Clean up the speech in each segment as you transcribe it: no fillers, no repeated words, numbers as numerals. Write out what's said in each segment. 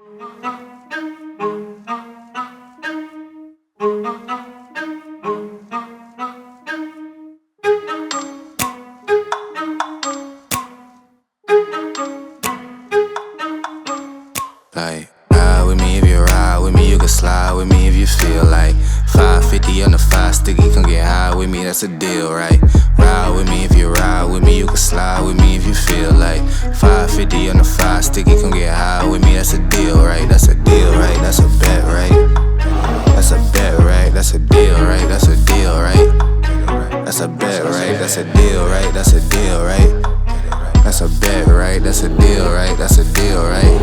Like, ride with me if you ride with me, you can slide with me if you feel like 550 on the 5 sticky, come get high with me, that's a deal, right? Ride with me if you ride with me, you can slide with me if you feel like 550 on the 5 sticky, come get high with me, that's a deal, right? That's a deal, right? That's a bet, right? That's a bet, right? That's a deal, right? That's a deal, right? That's a bet, right? That's a deal, right? That's a deal, right? That's a bet, right? That's a deal, right? That's a deal, right?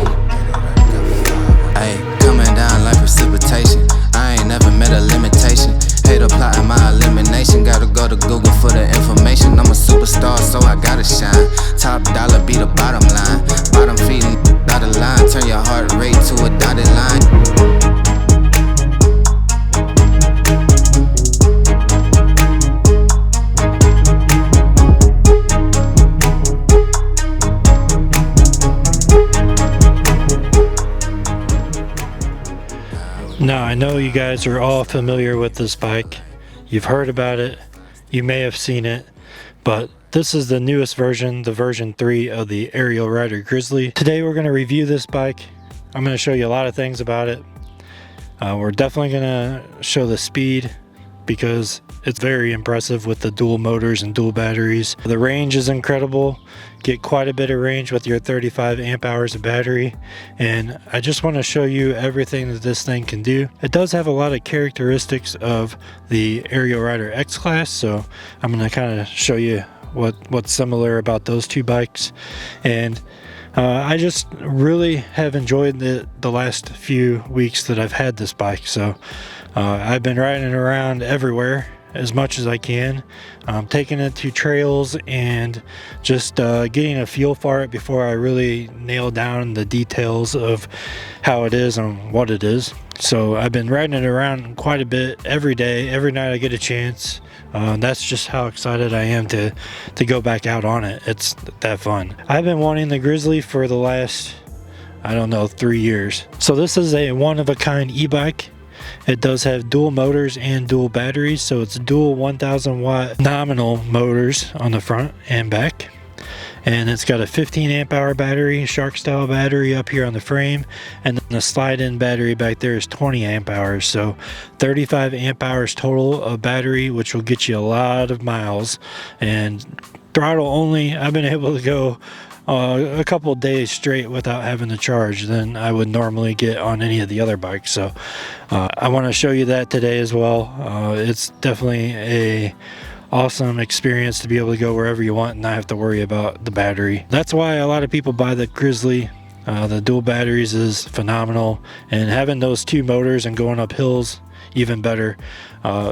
Ay, coming down like precipitation. I ain't never met a limitation. Hate plotting my elimination. Gotta go to Google for the information. I'm a superstar, so I gotta shine. Top dollar be the bottom line. Bottom feeding dotted line. Turn your heart rate to a dotted line. Now, I know you guys are all familiar with this bike. You've heard about it, you may have seen it, but this is the newest version, the version 3 of the Ariel Rider Grizzly. Today we're going to review this bike. I'm going to show you a lot of things about it. We're definitely going to show the speed because it's very impressive with the dual motors and dual batteries. The range is incredible. Get quite a bit of range with your 35 amp hours of battery, and I just want to show you everything that this thing can do. It does have a lot of characteristics of the Ariel Rider X Class, so I'm going to kind of show you what's similar about those two bikes. And I just really have enjoyed the last few weeks that I've had this bike. So I've been riding around everywhere as much as I can, taking it to trails and just getting a feel for it before I really nail down the details of how it is and what it is. So I've been riding it around quite a bit every day, every night I get a chance. That's just how excited I am to go back out on it. It's that fun. I've been wanting the Grizzly for the last, I don't know, 3 years. So this is a one-of-a-kind e-bike. It does have dual motors and dual batteries, so it's dual 1000 watt nominal motors on the front and back. And it's got a 15 amp hour battery, shark style battery up here on the frame, and then the slide in battery back there is 20 amp hours, so 35 amp hours total of battery, which will get you a lot of miles. And throttle only, I've been able to go a couple of days straight without having to charge than I would normally get on any of the other bikes. So I want to show you that today as well. It's definitely a awesome experience to be able to go wherever you want and not have to worry about the battery. That's why a lot of people buy the Grizzly. The dual batteries is phenomenal, and having those two motors and going up hills even better.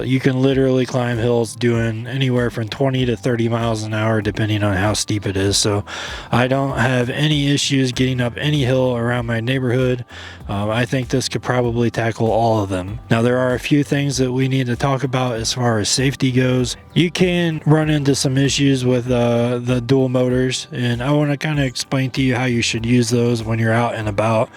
You can literally climb hills doing anywhere from 20 to 30 miles an hour depending on how steep it is. So I don't have any issues getting up any hill around my neighborhood. I think this could probably tackle all of them. Now there are a few things that we need to talk about as far as safety goes. You can run into some issues with the dual motors, and I want to kind of explain to you how you should use those when you're out and about,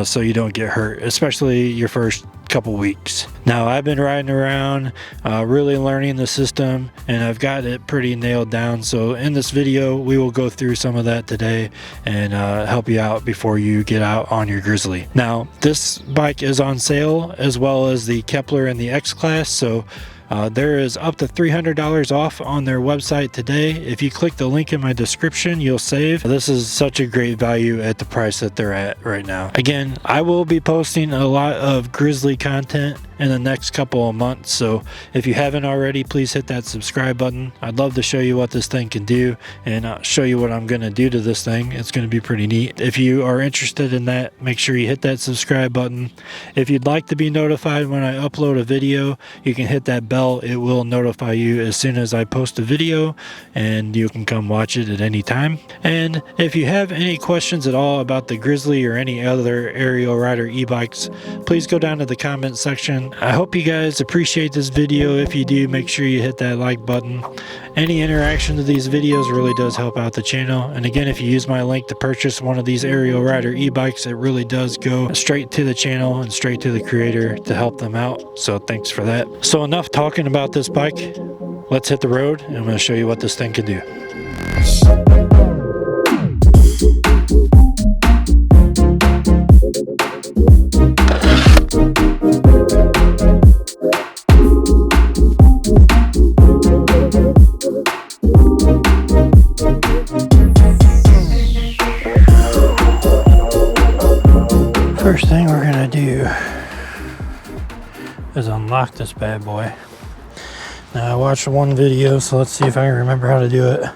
so you don't get hurt, especially your first couple weeks. Now I've been riding around really learning the system, and I've got it pretty nailed down. So in this video we will go through some of that today and help you out before you get out on your Grizzly. Now this bike is on sale, as well as the Kepler and the X Class, so there is up to $300 off on their website today. If you click the link in my description, you'll save. This is such a great value at the price that they're at right now. Again, I will be posting a lot of Grizzly content in the next couple of months, so if you haven't already, please hit that subscribe button. I'd love to show you what this thing can do and show you what I'm going to do to this thing. It's going to be pretty neat. If you are interested in that, make sure you hit that subscribe button. If you'd like to be notified when I upload a video, you can hit that bell bell. It will notify you as soon as I post a video, and you can come watch it at any time. And if you have any questions at all about the Grizzly or any other Ariel Rider e-bikes, please go down to the comment section. I hope you guys appreciate this video. If you do, make sure you hit that like button. Any interaction with these videos really does help out the channel. And again, if you use my link to purchase one of these Ariel Rider e-bikes, it really does go straight to the channel and straight to the creator to help them out. So thanks for that. So enough talking about this bike. Let's hit the road and I'm going to show you what this thing can do. First thing we're gonna do is unlock this bad boy. Now I watched one video, so let's see if I can remember how to do it.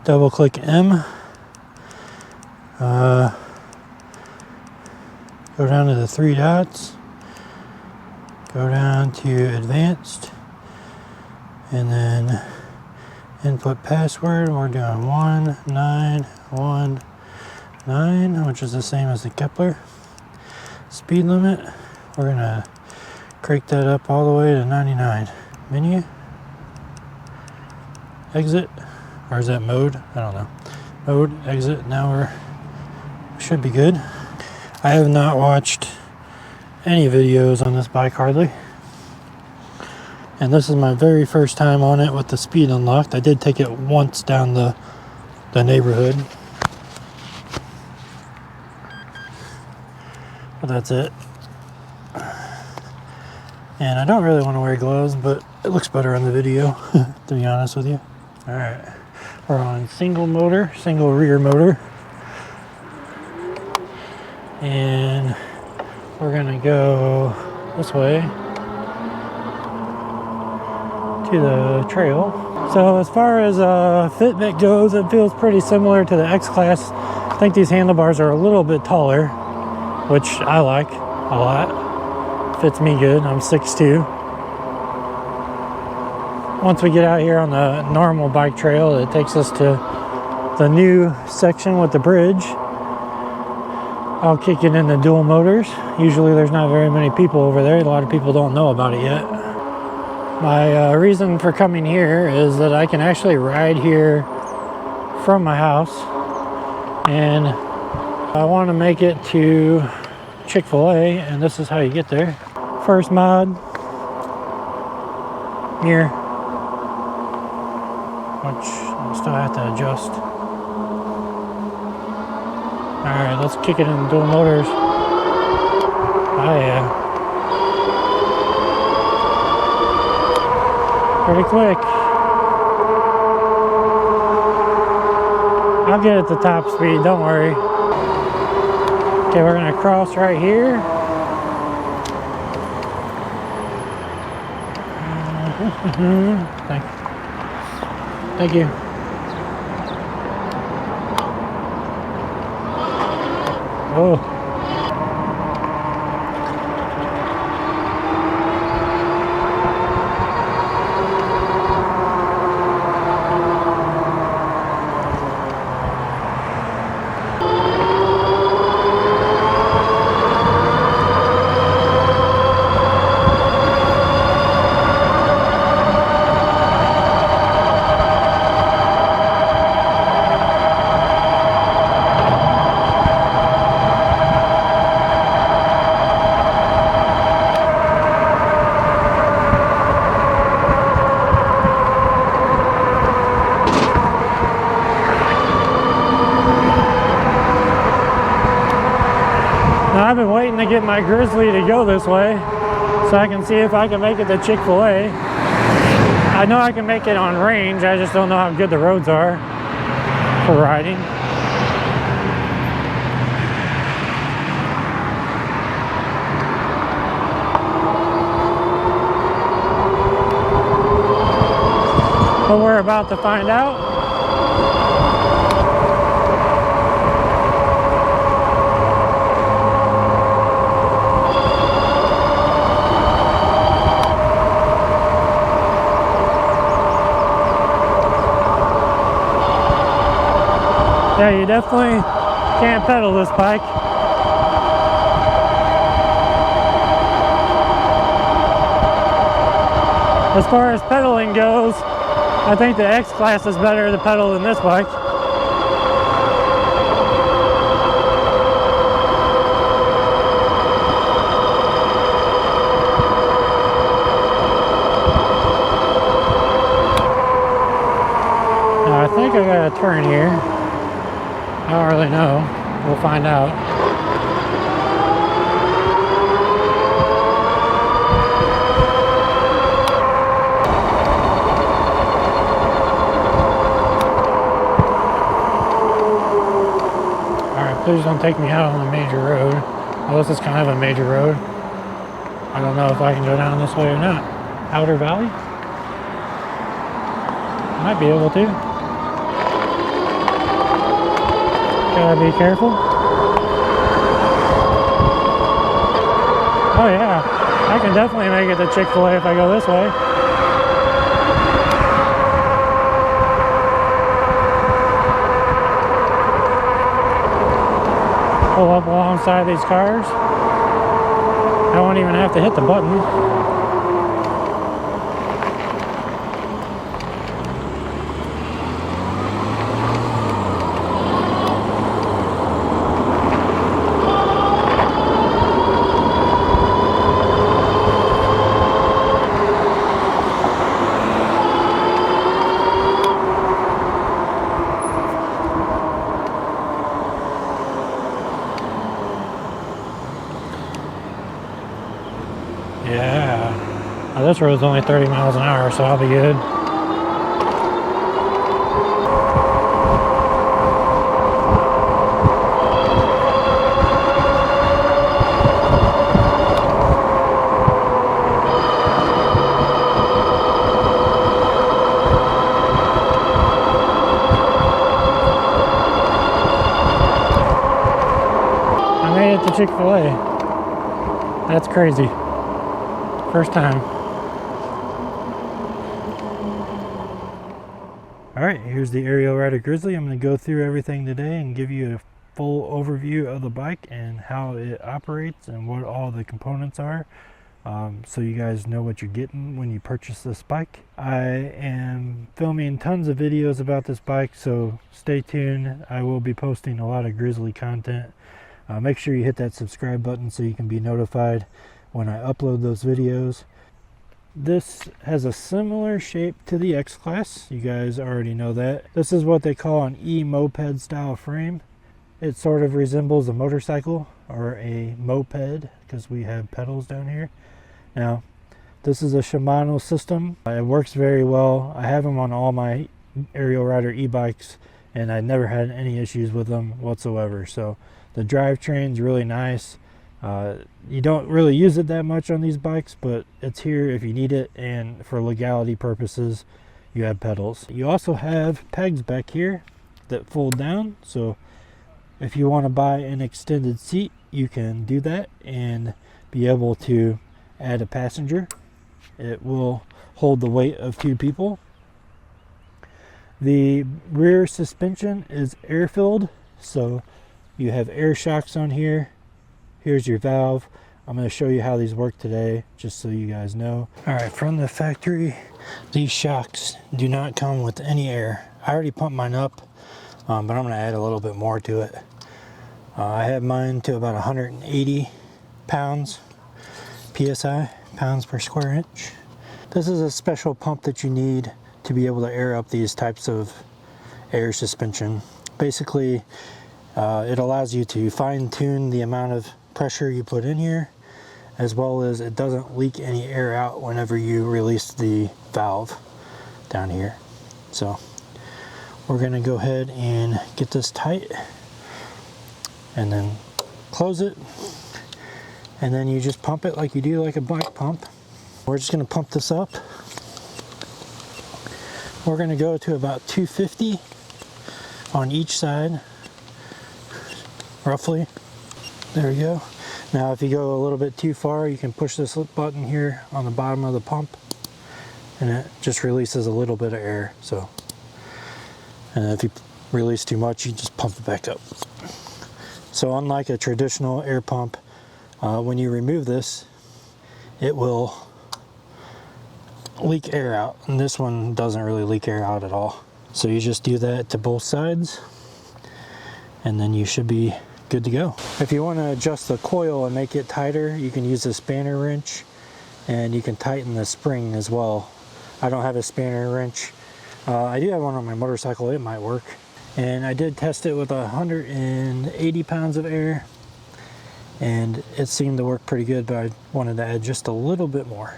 Double click M. Go down to the three dots. Go down to advanced. And then input password. We're doing 1919, which is the same as the Kepler. Speed limit, we're gonna crank that up all the way to 99. Menu, exit, or is that mode? I don't know. Mode, exit. Now we should be good. I have not watched any videos on this bike hardly, and this is my very first time on it with the speed unlocked. I did take it once down the neighborhood, but that's it. And I don't really want to wear gloves, but it looks better on the video, to be honest with you. All right, we're on single motor, single rear motor. And we're gonna go this way to the trail. So as far as Fitbit goes, it feels pretty similar to the X-Class. I think these handlebars are a little bit taller, which I like a lot. Fits me good. I'm 6'2". Once we get out here on the normal bike trail, it takes us to the new section with the bridge. I'll kick it into dual motors. Usually there's not very many people over there. A lot of people don't know about it yet. My reason for coming here is that I can actually ride here from my house, and I want to make it to Chick-Fil-A, and this is how you get there. First mod, mirror, which I still have to adjust. Alright, let's kick it in dual motors. Oh yeah. Pretty quick. I'll get at the top speed, don't worry. Okay, we're gonna cross right here. Thank you. Oh. I've been waiting to get my Grizzly to go this way so I can see if I can make it to Chick-Fil-A. I know I can make it on range, I just don't know how good the roads are for riding. But we're about to find out. Yeah, you definitely can't pedal this bike. As far as pedaling goes, I think the X-Class is better to pedal than this bike. Now I think I got a turn here. I don't really know. We'll find out. Please don't take me out on a major road. Well, this is kind of a major road. I don't know if I can go down this way or not. Outer Valley? Might be able to. Gotta be careful. Oh yeah, I can definitely make it to Chick-Fil-A if I go this way. Pull up alongside these cars. I won't even have to hit the button. Yeah, now this road's only 30 miles an hour, so I'll be good. I made it to Chick-Fil-A. That's crazy. First time. Alright, here's the Ariel Rider Grizzly. I'm going to go through everything today and give you a full overview of the bike and how it operates and what all the components are, so you guys know what you're getting when you purchase this bike. I am filming tons of videos about this bike, so stay tuned. I will be posting a lot of Grizzly content. Make sure you hit that subscribe button so you can be notified when I upload those videos. This has a similar shape to the X-Class. You guys already know that. This is what they call an e-moped style frame. It sort of resembles a motorcycle or a moped because we have pedals down here. Now, this is a Shimano system. It works very well. I have them on all my Ariel Rider e-bikes and I never had any issues with them whatsoever. So the drivetrain's really nice. You don't really use it that much on these bikes, but it's here if you need it, and for legality purposes you have pedals. You also have pegs back here that fold down, so if you want to buy an extended seat you can do that and be able to add a passenger. It will hold the weight of 2 people. The rear suspension is air filled, so you have air shocks on here. Here's your valve. I'm going to show you how these work today, just so you guys know. Alright, from the factory, these shocks do not come with any air. I already pumped mine up, but I'm going to add a little bit more to it. I have mine to about 180 pounds PSI, pounds per square inch. This is a special pump that you need to be able to air up these types of air suspension. Basically, it allows you to fine-tune the amount of pressure you put in here, as well as it doesn't leak any air out whenever you release the valve down here. So we're going to go ahead and get this tight and then close it, and then you just pump it like you do like a bike pump. We're just going to pump this up. We're going to go to about 250 on each side, roughly. There we go. Now if you go a little bit too far, you can push this button here on the bottom of the pump and it just releases a little bit of air. So, and if you release too much, you just pump it back up. So unlike a traditional air pump, when you remove this, it will leak air out, and this one doesn't really leak air out at all. So you just do that to both sides, and then you should be good to go. If you want to adjust the coil and make it tighter, you can use a spanner wrench, and you can tighten the spring as well. I don't have a spanner wrench. I do have one on my motorcycle, it might work. And I did test it with 180 pounds of air, and it seemed to work pretty good, but I wanted to add just a little bit more.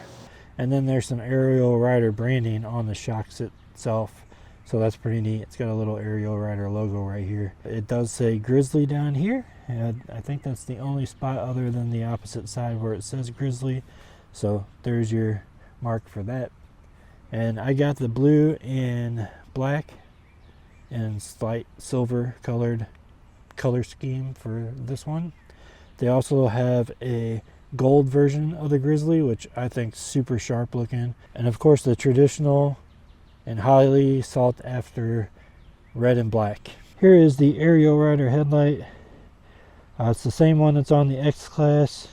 And then there's some Ariel Rider branding on the shocks itself, so that's pretty neat. It's got a little Ariel Rider logo right here. It does say Grizzly down here, and I think that's the only spot other than the opposite side where it says Grizzly. So there's your mark for that. And I got the blue and black and slight silver colored color scheme for this one. They also have a gold version of the Grizzly, which I think is super sharp looking. And of course the traditional and highly sought after red and black. Here is the Ariel Rider headlight. It's the same one that's on the X Class,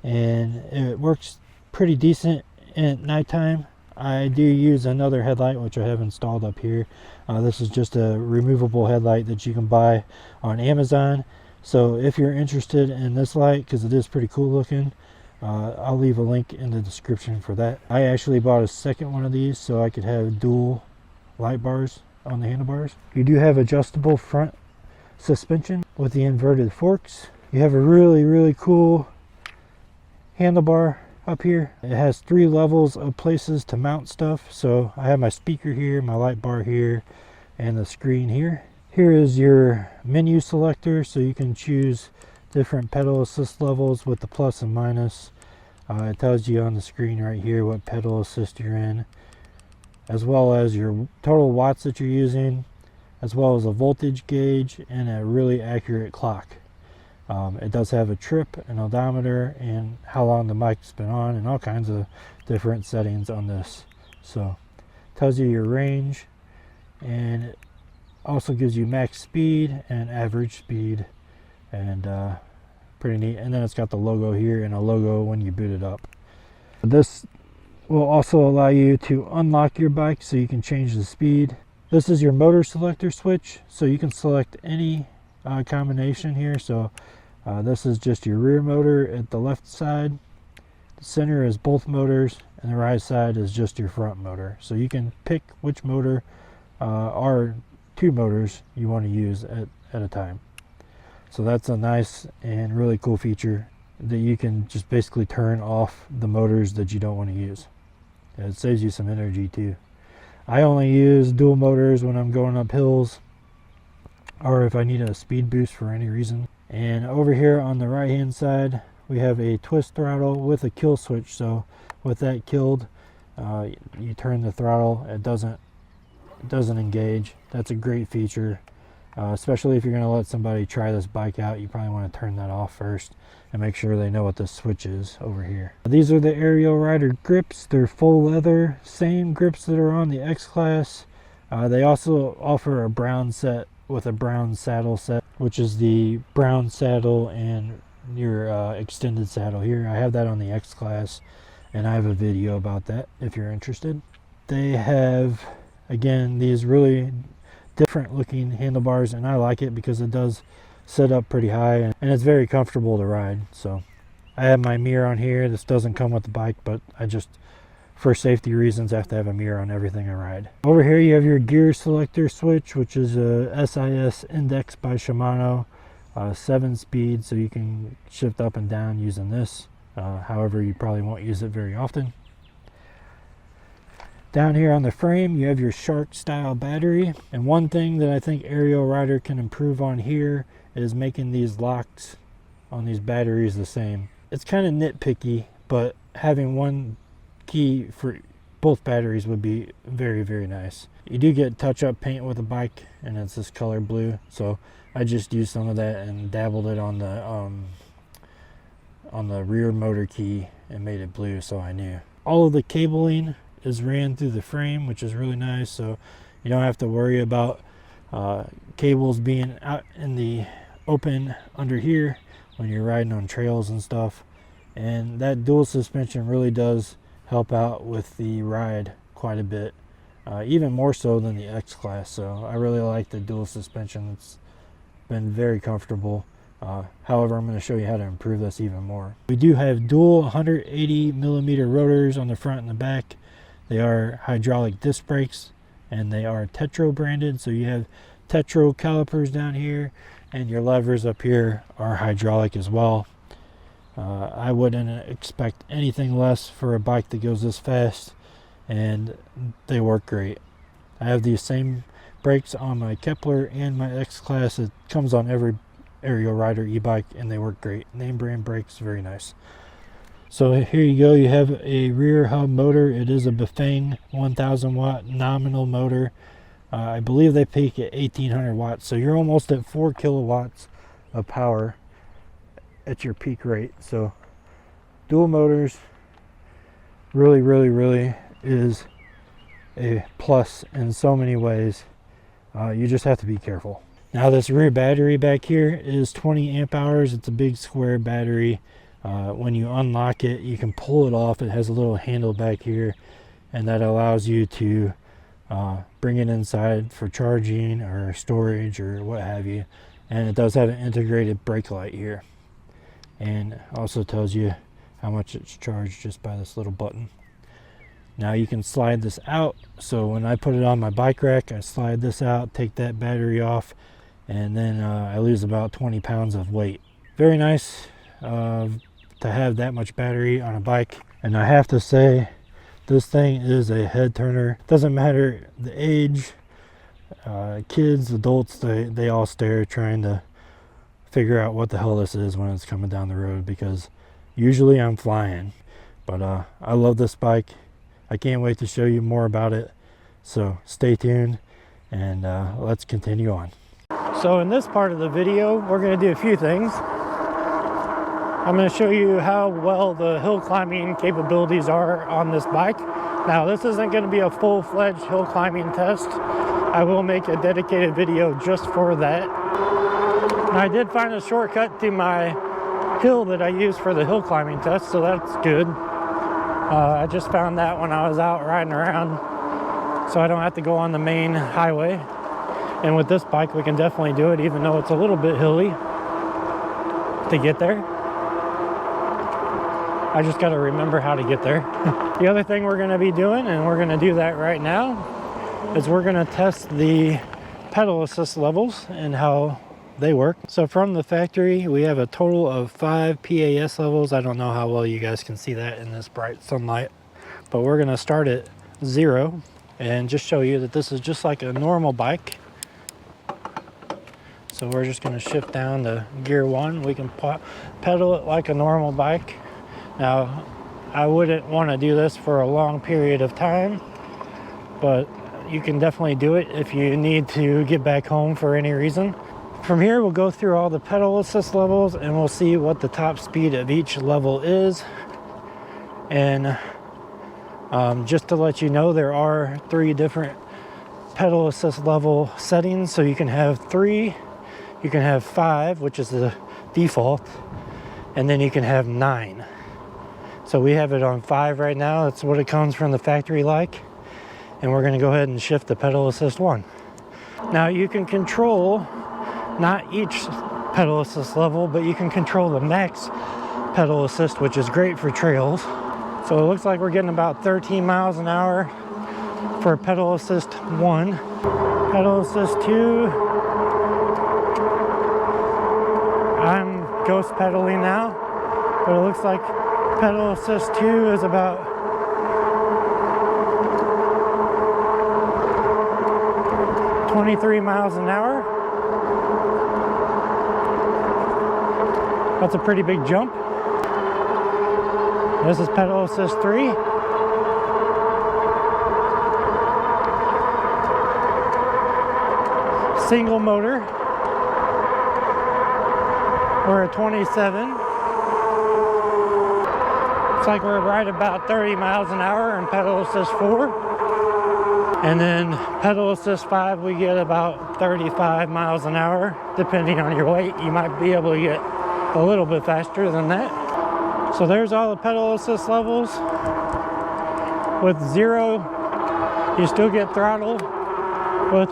and it works pretty decent at nighttime. I do use another headlight which I have installed up here. This is just a removable headlight that you can buy on Amazon. So if you're interested in this light, because it is pretty cool looking, I'll leave a link in the description for that. I actually bought a second one of these so I could have dual light bars on the handlebars. You do have adjustable front suspension with the inverted forks. You have a really cool handlebar up here. It has 3 levels of places to mount stuff. So I have my speaker here, my light bar here, and the screen here. Here is your menu selector, so you can choose different pedal assist levels with the plus and minus. It tells you on the screen right here what pedal assist you're in, as well as your total watts that you're using, as well as a voltage gauge and a really accurate clock. It does have a trip, an odometer, and how long the mic's been on, and all kinds of different settings on this. So it tells you your range, and it also gives you max speed and average speed, and pretty neat. And then it's got the logo here and a logo when you boot it up. This will also allow you to unlock your bike so you can change the speed. This is your motor selector switch, so you can select any combination here. So this is just your rear motor at the left side, the center is both motors, and the right side is just your front motor. So you can pick which motor or 2 motors you want to use at a time. So that's a nice and really cool feature that you can just basically turn off the motors that you don't want to use. It saves you some energy too. I only use dual motors when I'm going up hills or if I need a speed boost for any reason. And over here on the right hand side we have a twist throttle with a kill switch. So with that killed, you turn the throttle, it doesn't engage. That's a great feature, especially if you're going to let somebody try this bike out. You probably want to turn that off first and make sure they know what the switch is over here. These are the Ariel Rider grips. They're full leather, same grips that are on the X Class. They also offer a brown set with a brown saddle set, which is the brown saddle and your extended saddle here. I have that on the X Class, and I have a video about that if you're interested. They have, again, these really different looking handlebars, and I like it because it does sit up pretty high and it's very comfortable to ride. So I have my mirror on here. This doesn't come with the bike, but I just, for safety reasons, I have to have a mirror on everything I ride. Over here you have your gear selector switch, which is a SIS Index by Shimano, 7-speed, so you can shift up and down using this. However, you probably won't use it very often. Down here on the frame you have your Shark style battery, and one thing that I think Ariel Rider can improve on here is making these locks on these batteries the same. It's kind of nitpicky, but having one key for both batteries would be very nice. You do get touch-up paint with a bike, and it's this color blue, so I just used some of that and dabbled it on the rear motor key and made it blue, so I knew. All of the cabling is ran through the frame, which is really nice, so you don't have to worry about cables being out in the open under here when you're riding on trails and stuff. And that dual suspension really does help out with the ride quite a bit, even more so than the X Class. So I really like the dual suspension. It's been very comfortable. However, I'm going to show you how to improve this even more. We do have dual 180 millimeter rotors on the front and the back. They are hydraulic disc brakes, and they are Tetro branded. So you have Tetro calipers down here, and your levers up here are hydraulic as well. I wouldn't expect anything less for a bike that goes this fast, and they work great. I have these same brakes on my Kepler and my X Class. It comes on every Ariel Rider e-bike, and they work great. Name brand brakes, very nice. So here you go, you have a rear hub motor. It is a Bafang 1000 watt nominal motor. I believe they peak at 1800 watts, so you're almost at 4 kilowatts of power at your peak rate. So dual motors really is a plus in so many ways. You just have to be careful. Now this rear battery back here is 20 amp hours. It's a big square battery. When you unlock it, you can pull it off. It has a little handle back here, and that allows you to bring it inside for charging or storage or what have you. And it does have an integrated brake light here, and also tells you how much it's charged just by this little button. Now you can slide this out, so when I put it on my bike rack, I slide this out, take that battery off, and then I lose about 20 pounds of weight. Very nice to have that much battery on a bike. And I have to say, this thing is a head turner. Doesn't matter the age, kids, adults, they all stare trying to figure out what the hell this is when it's coming down the road, because usually I'm flying. But I love this bike. I can't wait to show you more about it. So stay tuned, and let's continue on. So in this part of the video, we're going to do a few things. I'm going to show you how well the hill climbing capabilities are on this bike. Now, this isn't going to be a full-fledged hill climbing test. I will make a dedicated video just for that. And I did find a shortcut to my hill that I use for the hill climbing test, so that's good. I just found that when I was out riding around, so I don't have to go on the main highway. And with this bike, we can definitely do it, even though it's a little bit hilly to get there. I just got to remember how to get there. The other thing we're going to be doing, and we're going to do that right now, is we're going to test the pedal assist levels and how they work. So from the factory, we have a total of 5 PAS levels. I don't know how well you guys can see that in this bright sunlight, but we're going to start at 0 and just show you that this is just like a normal bike. So we're just going to shift down to gear 1. We can pedal it like a normal bike. Now, I wouldn't want to do this for a long period of time, but you can definitely do it if you need to get back home for any reason. From here, we'll go through all the pedal assist levels, and we'll see what the top speed of each level is. And just to let you know, there are 3 different pedal assist level settings. So you can have 3, you can have 5, which is the default, and then you can have 9. So we have it on 5 right now. That's what it comes from the factory like. And we're going to go ahead and shift to pedal assist 1. Now you can control not each pedal assist level, but you can control the max pedal assist, which is great for trails. So it looks like we're getting about 13 miles an hour for pedal assist 1. Pedal assist 2. I'm ghost pedaling now, but it looks like pedal assist 2 is about 23 miles an hour. That's a pretty big jump. This is pedal assist 3. Single motor. We're at 27. Looks like we're right about 30 miles an hour in pedal assist 4. And then pedal assist 5, we get about 35 miles an hour. Depending on your weight, you might be able to get a little bit faster than that. So there's all the pedal assist levels. With 0, you still get throttle. With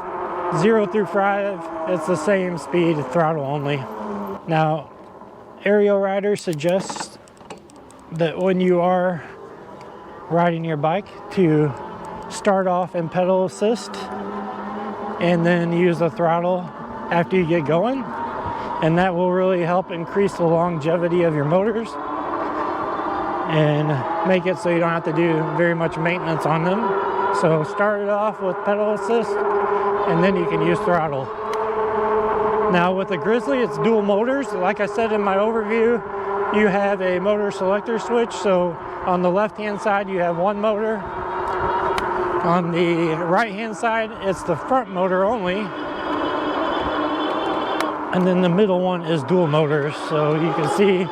0 through 5, it's the same speed, throttle only. Now, Ariel Rider suggests that when you are riding your bike to start off in pedal assist and then use the throttle after you get going, and that will really help increase the longevity of your motors and make it so you don't have to do very much maintenance on them. So start it off with pedal assist and then you can use throttle. Now with the Grizzly, it's dual motors. Like I said in my overview, you have a motor selector switch. So on the left hand side you have one motor. On the right hand side it's the front motor only. And then the middle one is dual motors. So you can see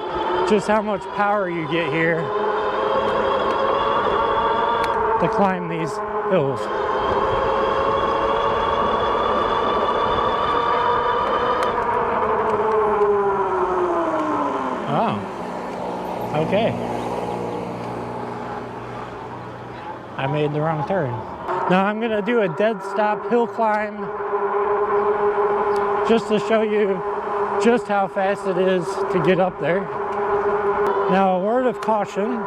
just how much power you get here to climb these hills. Oh, okay. I made the wrong turn. Now I'm gonna do a dead stop hill climb just to show you just how fast it is to get up there. Now, a word of caution.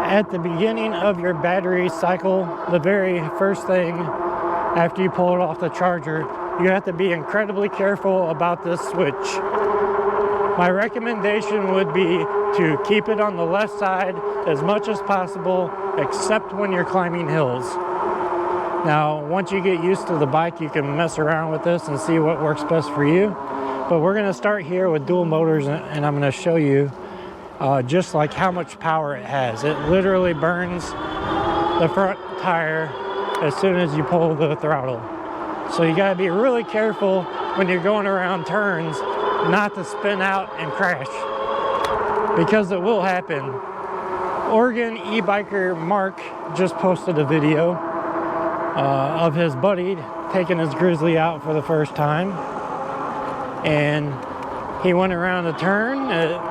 At the beginning of your battery cycle, the very first thing after you pull it off the charger, you have to be incredibly careful about this switch. My recommendation would be to keep it on the left side as much as possible, except when you're climbing hills. Now, once you get used to the bike, you can mess around with this and see what works best for you. But we're gonna start here with dual motors, and I'm gonna show you just like how much power it has. It literally burns the front tire as soon as you pull the throttle. So you gotta be really careful when you're going around turns not to spin out and crash, because it will happen. Oregon e-biker Mark just posted a video of his buddy taking his Grizzly out for the first time, and he went around a turn at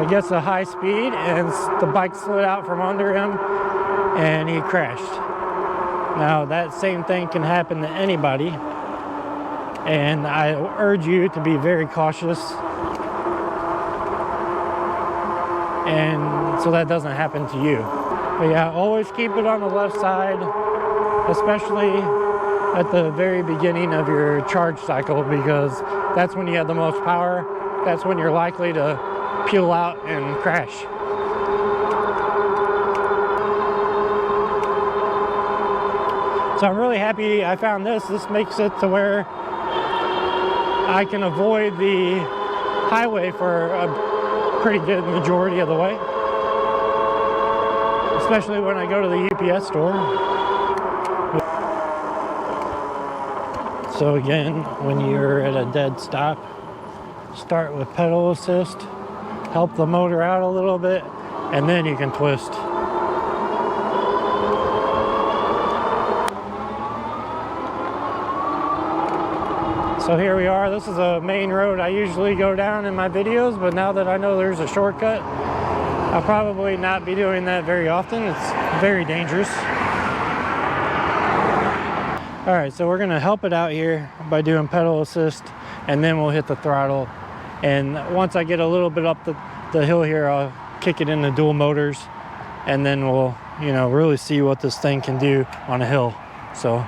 gets a high speed, and the bike slid out from under him and he crashed. Now that same thing can happen to anybody, and I urge you to be very cautious and so that doesn't happen to you. But yeah, always keep it on the left side, especially at the very beginning of your charge cycle, because that's when you have the most power. That's when you're likely to peel out and crash. So I'm really happy I found this. This makes it to where I can avoid the highway for a pretty good majority of the way, especially when I go to the UPS store. So again, when you're at a dead stop, start with pedal assist, help the motor out a little bit, and then you can twist. So here we are. This is a main road I usually go down in my videos, but now that I know there's a shortcut, I'll probably not be doing that very often. It's very dangerous. All right, so we're gonna help it out here by doing pedal assist, and then we'll hit the throttle. And once I get a little bit up the hill here, I'll kick it into dual motors, and then we'll, really see what this thing can do on a hill. So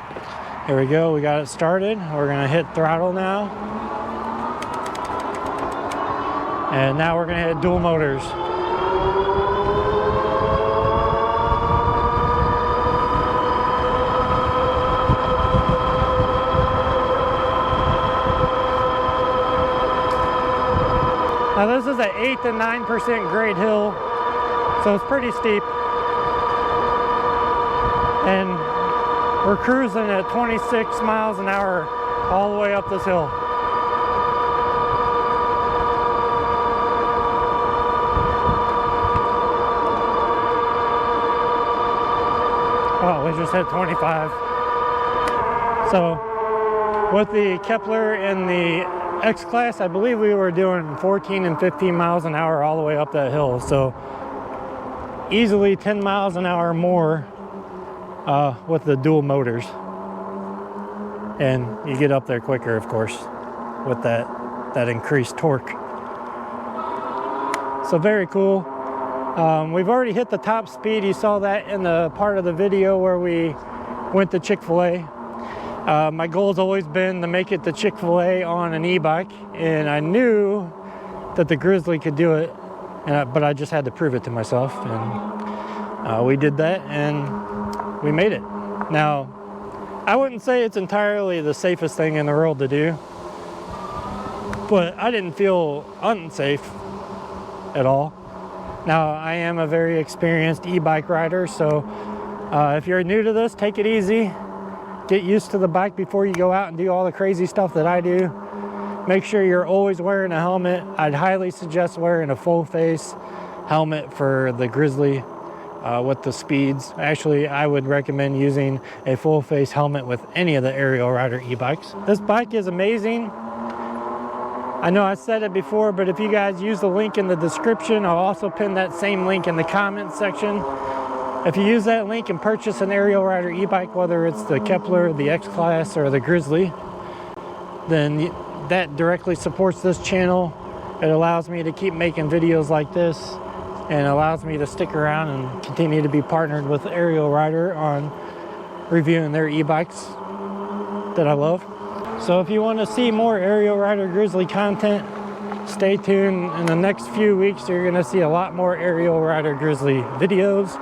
here we go, we got it started. We're gonna hit throttle now. And now we're gonna hit dual motors. Now this is an 8 to 9% grade hill, so it's pretty steep. And we're cruising at 26 miles an hour all the way up this hill. just hit 25. So with the Kepler and the X-Class, I believe we were doing 14 and 15 miles an hour all the way up that hill. So easily 10 miles an hour more with the dual motors. And you get up there quicker, of course, with that increased torque. So very cool. We've already hit the top speed. You saw that in the part of the video where we went to Chick-Fil-A. My goal has always been to make it to Chick-Fil-A on an e-bike, and I knew that the Grizzly could do it, but I just had to prove it to myself, and we did that, and we made it. Now, I wouldn't say it's entirely the safest thing in the world to do, but I didn't feel unsafe at all. Now, I am a very experienced e-bike rider, so if you're new to this, take it easy. Get used to the bike before you go out and do all the crazy stuff that I do. Make sure you're always wearing a helmet. I'd highly suggest wearing a full face helmet for the Grizzly with the speeds. Actually, I would recommend using a full face helmet with any of the Ariel Rider e-bikes. This bike is amazing. I know I said it before, but if you guys use the link in the description, I'll also pin that same link in the comment section. If you use that link and purchase an Ariel Rider e-bike, whether it's the Kepler, the X-Class, or the Grizzly, then that directly supports this channel. It allows me to keep making videos like this and allows me to stick around and continue to be partnered with Ariel Rider on reviewing their e-bikes that I love. So if you want to see more Ariel Rider Grizzly content, stay tuned. In the next few weeks, you're going to see a lot more Ariel Rider Grizzly videos.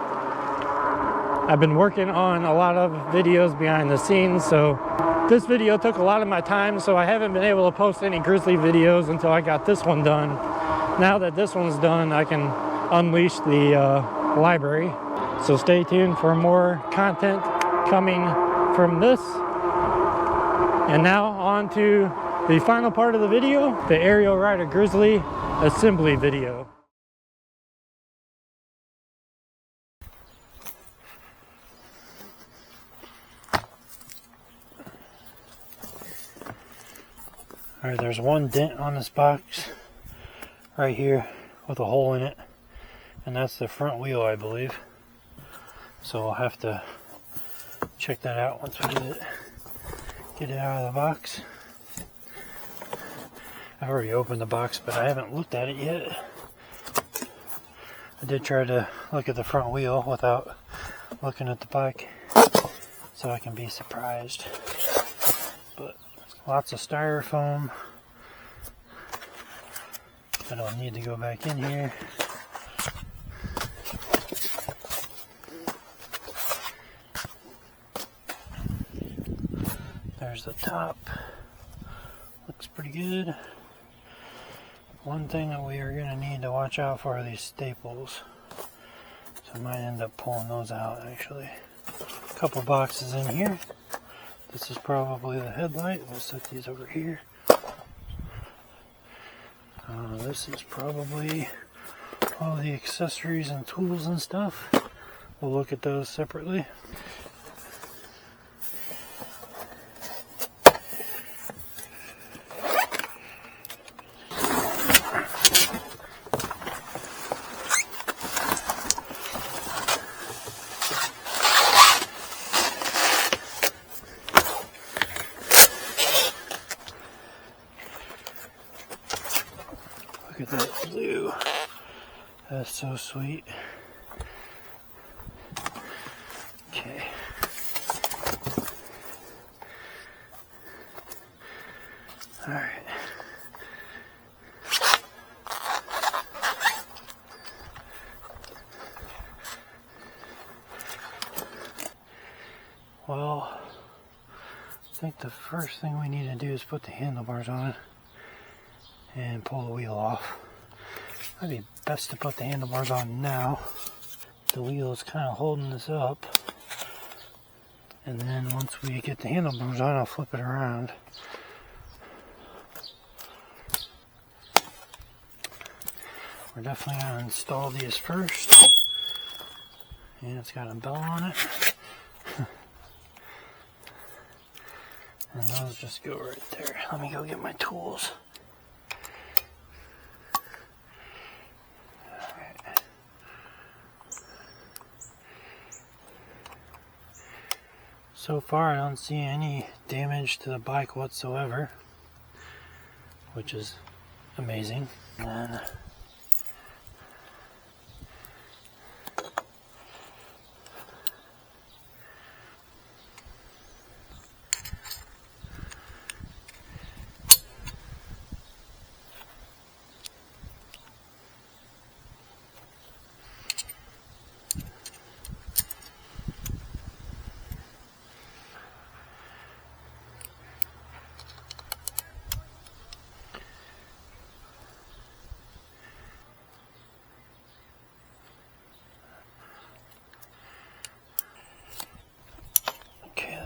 I've been working on a lot of videos behind the scenes, so this video took a lot of my time, so I haven't been able to post any Grizzly videos until I got this one done. Now that this one's done, I can unleash the library. So stay tuned for more content coming from this. And now on to the final part of the video, the Ariel Rider Grizzly assembly video. Alright, there's one dent on this box right here with a hole in it, and that's the front wheel, I believe. So I'll have to check that out once we get it out of the box. I've already opened the box, but I haven't looked at it yet. I did try to look at the front wheel without looking at the bike, so I can be surprised. But lots of styrofoam. I don't need to go back in here. There's the top. Looks pretty good. One thing that we are going to need to watch out for are these staples. So I might end up pulling those out actually. A couple boxes in here. This is probably the headlight. We'll set these over here. This is probably all the accessories and tools and stuff. We'll look at those separately. Look at that blue. That's so sweet. Okay. All right. Well, I think the first thing we need to do is put the handlebars on and pull the wheel off. Might be best to put the handlebars on now. The wheel is kind of holding this up. And then once we get the handlebars on, I'll flip it around. We're definitely going to install these first. And it's got a bell on it. And those just go right there. Let me go get my tools. Alright. So far I don't see any damage to the bike whatsoever, which is amazing. And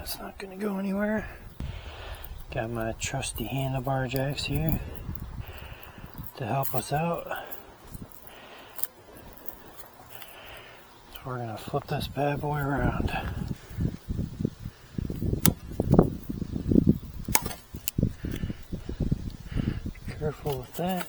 it's not going to go anywhere. Got my trusty handlebar jacks here to help us out. So we're going to flip this bad boy around. Be careful with that.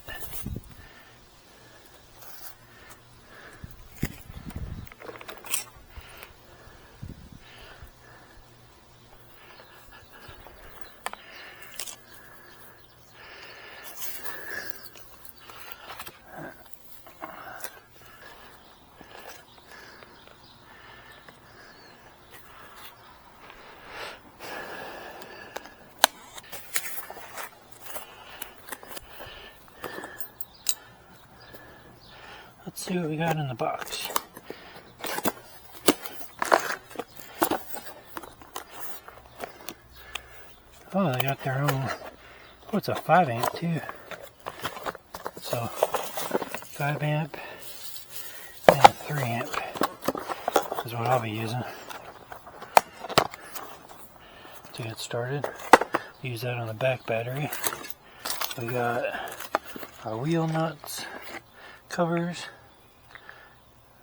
Let's see what we got in the box. Oh, they got their own. Oh, it's a 5 amp too. So 5 amp and a 3 amp is what I'll be using to get started. Use that on the back battery. We got our wheel nuts, covers,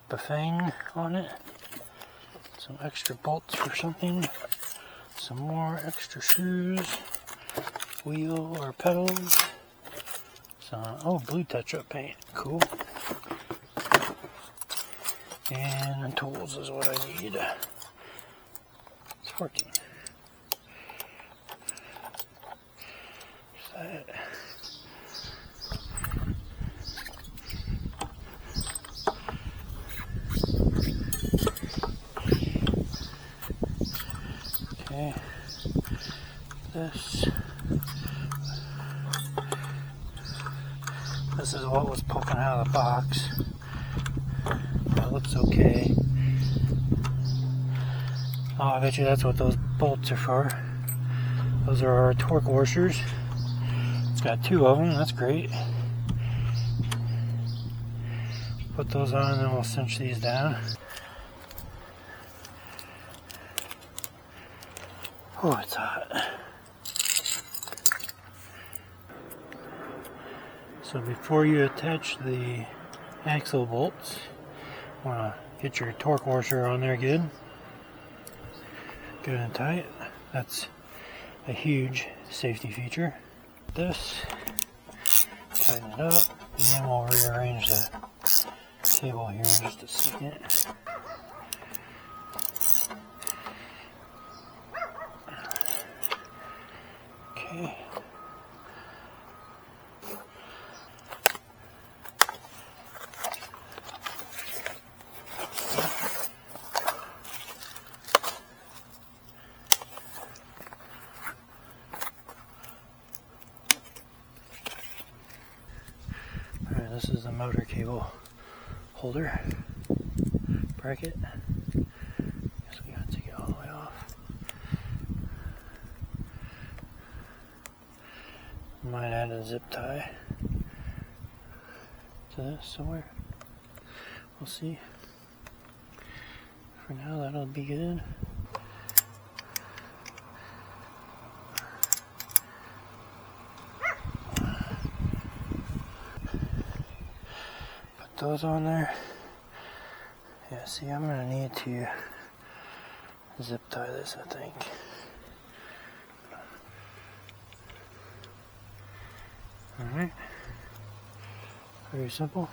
buffing on it, some extra bolts for something, some more extra shoes, wheel or pedals, some, oh, blue touch-up paint, cool, and tools is what I need. It's working. That. Okay, this is what was poking out of the box. That looks okay. Oh, I bet you that's what those bolts are for. Those are our torque washers. It's got 2 of them, that's great. Put those on and then we'll cinch these down. Oh, it's hot. So before you attach the axle bolts, you want to get your torque washer on there good and tight. That's a huge safety feature. This, tighten it up, and then we'll rearrange the cable here in just a second. Okay. Alright, this is the motor cable holder bracket. Guess we gotta take it all the way off. Might add a zip tie to this somewhere. We'll see. For now, that'll be good. Put those on there. Yeah, see, I'm gonna need to zip tie this, I think. Alright. Very simple.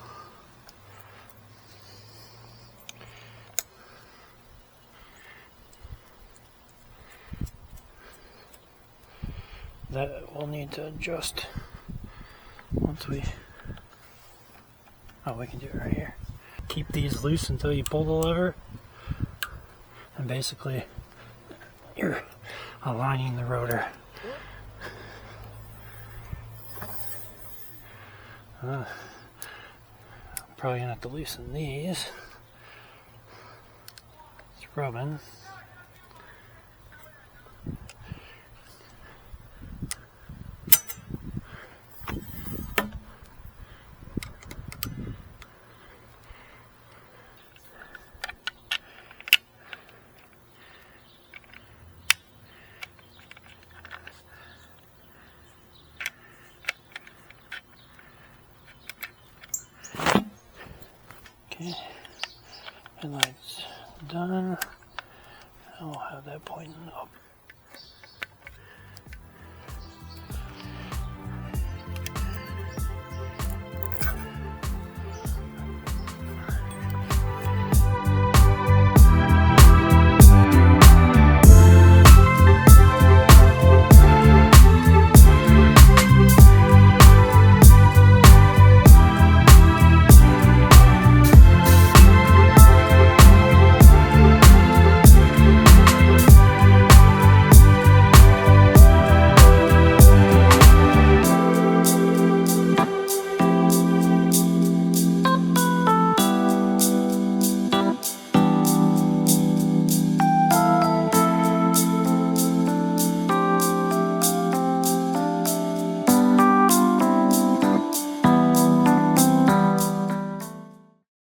That we'll need to adjust once we... Oh, we can do it right here. Keep these loose until you pull the lever. And basically, you're aligning the rotor. I'm probably gonna have to loosen these. It's rubbing. Okay, headlights done. I'll have that pointing up.